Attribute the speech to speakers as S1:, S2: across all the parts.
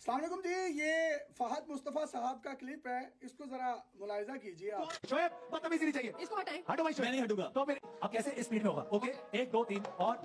S1: अस्सलाम वालेकुम जी, ये फहद मुस्तफा साहब का क्लिप है, इसको जरा मुलाहिजा कीजिए आप।
S2: शोएब बदतमीजी नहीं चाहिए,
S3: इसको हटाएं।
S2: हटो भाई शोएब।
S4: मैं नहीं हटूंगा।
S2: तो फिर अब कैसे स्पीड में होगा? ओके 1 2 3 और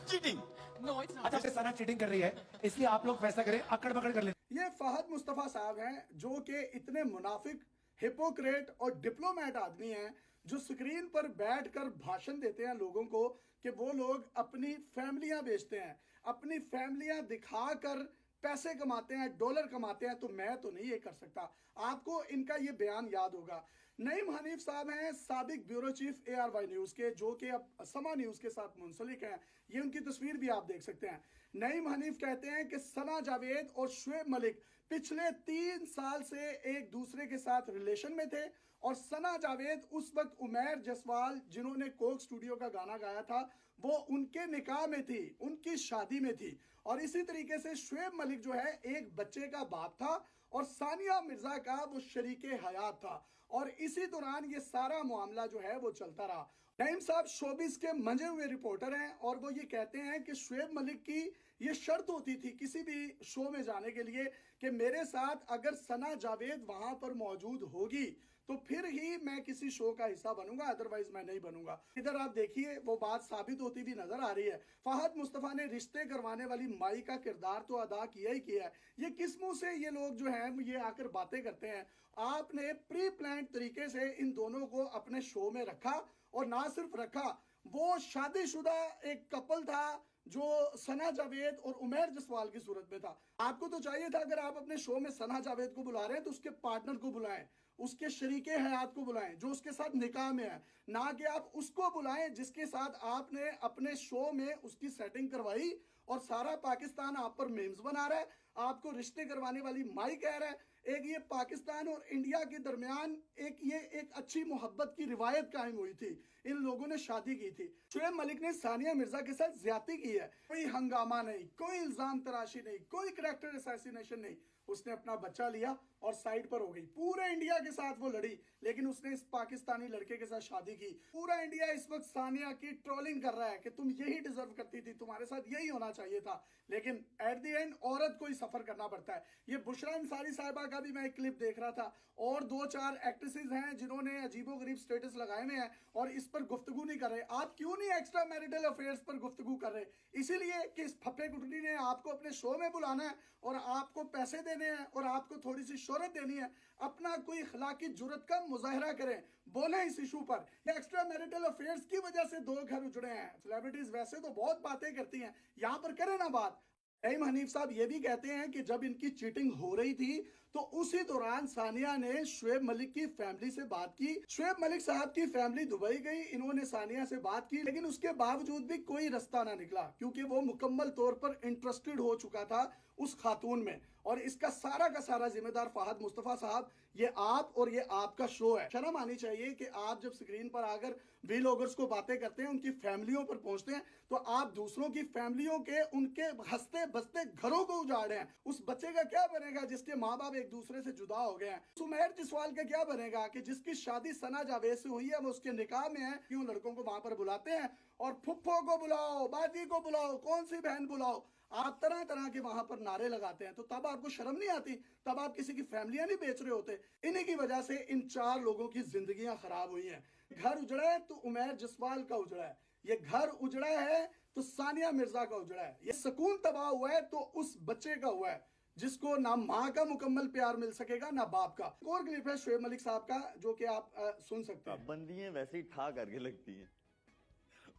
S4: चीटिंग।
S3: नो इट्स
S2: अच्छा से सना चीटिंग कर रही है, इसलिए आप लोग फैसला करें, अकड़ बकड़ कर ले।
S1: ये फहद मुस्तफा साहब हैं जो कि इतने मुनाफिक, हिपोक्रेट और डिप्लोमेट आदमी हैं जो स्क्रीन पर बैठकर भाषण देते हैं लोगों को कि वो लोग अपनी फैमिलियां बेचते हैं, अपनी फैमिलियां दिखाकर पैसे कमाते हैं, डॉलर कमाते हैं। तो मैं तो नहीं ये कर सकता। आपको इनका ये बयान याद होगा। नईम हनीफ साहब हैं साबिक ब्यूरो चीफ ARY न्यूज के, जो कि अब समा न्यूज के साथ मुंसलिक हैं। ये उनकी तस्वीर भी आप देख सकते हैं। नईम हनीफ कहते हैं कि सना जावेद और शुएब मलिक पिछले 3 साल से एक दूसरे के साथ रिलेशन में थे और सना जावेद उस वक्त उमैर जसवाल जिन्होंने कोक स्टूडियो का गाना गाया था वो उनके निकाह में थी, उनकी शादी में थी। और इसी तरीके से शुएब मलिक जो है एक बच्चे का बाप था और सानिया मिर्जा का वो शरीके हयात था। और इसी दौरान ये सारा मामला जो है वो चलता रहा। नईम साहब शोबिस के मंजे हुए रिपोर्टर हैं और वो ये कहते हैं कि शुएब मलिक की ये शर्त होती थी किसी भी शो में जाने के लिए कि मेरे साथ अगर सना जावेद वहां पर मौजूद होगी तो फिर ही मैं किसी शो का हिस्सा बनूंगा, अदरवाइज मैं नहीं बनूंगा। इधर आप देखिए वो बात साबित होती भी नजर आ रही है। फहद मुस्तफा ने रिश्ते करवाने वाली माई का किरदार तो अदा किया ही किया है। ये किस मुंह से ये लोग जो हैं ये आकर बातें करते हैं। आपने प्री प्लान तरीके से इन दोनों को अपने शो में रखा और ना सिर्फ रखा, वो शादीशुदा एक कपल था जो सना जावेद और उमैर जसवाल की सूरत में था। आपको तो चाहिए था अगर आप अपने शो में सना जावेद को बुला रहे हैं तो उसके पार्टनर को बुलाएं, उसके शरीके हयात को बुलाएं जो उसके साथ निकाह में है, ना कि आप उसको बुलाएं जिसके साथ आपने अपने शो में उसकी सेटिंग करवाई और सारा पाकिस्तान आप पर मेम्स बना रहा है। आपको रिश्ते करवाने वाली माई कह रहा है। एक ये पाकिस्तान और इंडिया के दरमियान एक अच्छी मोहब्बत की रिवायत कायम हुई थी, इन लोगों ने शादी की थी। शुएब मलिक ने सानिया मिर्जा के साथ ज्यादती की है। कोई हंगामा नहीं, कोई इल्जाम तराशी नहीं, कोई करैक्टर असैसिनेशन नहीं। उसने अपना बच्चा लिया और साइड पर हो गई। पूरे इंडिया के साथ वो लड़ी लेकिन उसने इस पाकिस्तानी लड़के के साथ शादी की। पूरा इंडिया इस वक्त सानिया की ट्रोलिंग कर रहा है कि तुम यही डिजर्व करती थी, तुम्हारे साथ यही होना चाहिए था। लेकिन एट द एंड औरत को ही सफर करना पड़ता है। ये बुशरा अंसारी साहिबा का भी मैं एक क्लिप देख रहा था और 2-4 एक्ट्रेसेस हैं जिन्होंने अजीबोगरीब स्टेटस लगाए हुए हैं और इस पर गुफ्तगू नहीं कर रहे। आप क्यों नहीं एक्स्ट्रा मैरिटल अफेयर्स पर गुफ्तगू कर रहे? इसीलिए कि इस फप्पे कुटनी ने आपको अपने शो में बुलाना है और आपको पैसे देने हैं और आपको थोड़ी सी शोहरत देनी है। अपना कोई अखलाकी जुर्रत का मुजाहरा करें, बोले इस इशू पर। एक्स्ट्रा मैरिटल अफेयर्स की वजह से 2 घर उजड़े हैं। सेलिब्रिटीज वैसे तो बहुत बातें करती हैं, यहां पर करें ना बात। नईम हनीफ साहब ये भी कहते हैं कि जब इनकी चीटिंग हो रही थी तो उसी दौरान सानिया ने शुएब मलिक की फैमिली से बात की। शुएब मलिक साहब की फैमिली दुबई गई, इन्होंने सानिया से बात की लेकिन उसके बावजूद भी कोई रास्ता ना निकला क्योंकि वो मुकम्मल तौर पर इंटरेस्टेड हो चुका था उस खातून में। और इसका सारा का सारा जिम्मेदार फहद मुस्तफा साहब, ये आप और ये आपका शो है। शर्म आनी चाहिए कि आप जब स्क्रीन पर आकर व्लॉगर्स को बातें करते हैं, उनकी फैमिलियों पर पहुंचते हैं तो आप दूसरों की फैमिलियों के उनके हंसते बसते घरों को उजाड़ रहे हैं। उस बच्चे का क्या बनेगा जिसके माँ बाप एक दूसरे से जुदा हो गए हैं? उमैर जसवाल का क्या बनेगा कि जिसकी शादी सना जावेद से हुई है, वो उसके निकाह में है। क्यों लड़कों को वहां पर बुलाते हैं और फुफ्फो को बुलाओ, बाजी को बुलाओ, कौन सी बहन बुलाओ, आप तरह तरह के वहां पर नारे लगाते हैं। तो तब आपको शर्म नहीं आती? तब आप किसी की फैमिलियां नहीं बेच रहे होते? इन्हीं की वजह से इन 4 लोगों की जिंदगियां खराब हुई हैं। घर उजड़ा है तो उमैर जसवाल का उजड़ा है, ये घर उजड़ा है तो सानिया मिर्जा का उजड़ा है, ये सुकून तबाह हुआ है तो उस बच्चे का हुआ है जिसको ना माँ का मुकम्मल प्यार मिल सकेगा ना बाप का। एक और क्लिप है शुएब मलिक साहब का जो कि आप सुन सकते हैं।
S5: बंदियां वैसे ही ठा करके लगती हैं।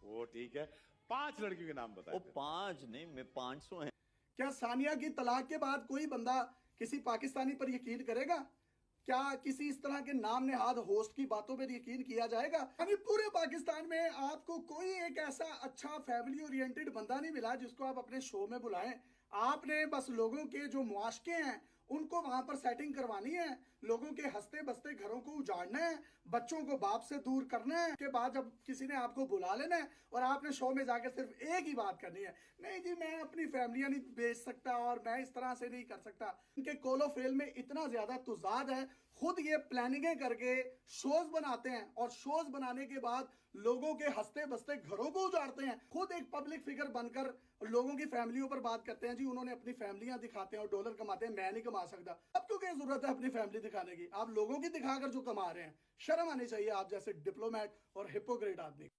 S6: वो ठीक है, 5 लड़कियों के नाम
S5: वो
S6: बताए।
S5: 5 नहीं, मैं 500 हैं।
S1: क्या सानिया की तलाक के बाद कोई बंदा किसी पाकिस्तानी पर यकीन करेगा? क्या किसी इस तरह के नाम नेहाद होस्ट की बातों पर यकीन किया जाएगा? यानी पूरे पाकिस्तान में आपको कोई एक ऐसा अच्छा फैमिली ओरिएंटेड बंदा नहीं मिला जिसको आप अपने शो में बुलाएं। आपने बस लोगों के जो मुआशके हैं उनको वहां पर सेटिंग करवानी है, लोगों के हंसते बसते घरों को उजाड़ना है, बच्चों को बाप से दूर करना है। के बाद जब किसी ने आपको बुला लेना है और आपने शो में जाकर सिर्फ एक ही बात करनी है, नहीं जी मैं अपनी फैमिलियां नहीं बेच सकता और मैं इस तरह से नहीं कर सकता। इनके कोलोफेल में इतना ज्यादा तुजाद है, खुद ये प्लानिंगें करके शोज बनाते हैं और शोज बनाने के बाद लोगों के हंसते बसते घरों को उजाड़ते हैं। खुद एक पब्लिक फिगर बनकर लोगों की फैमिलियों पर बात करते हैं, जी उन्होंने अपनी फैमिलियां दिखाते हैं और डॉलर कमाते हैं, मैं नहीं कमा सकता। अब क्यों क्या जरूरत है अपनी फैमिली दिखाने की? आप लोगों की दिखाकर जो कमा रहे हैं, शर्म आनी चाहिए आप जैसे डिप्लोमेट और हिपोक्रेट आदमी।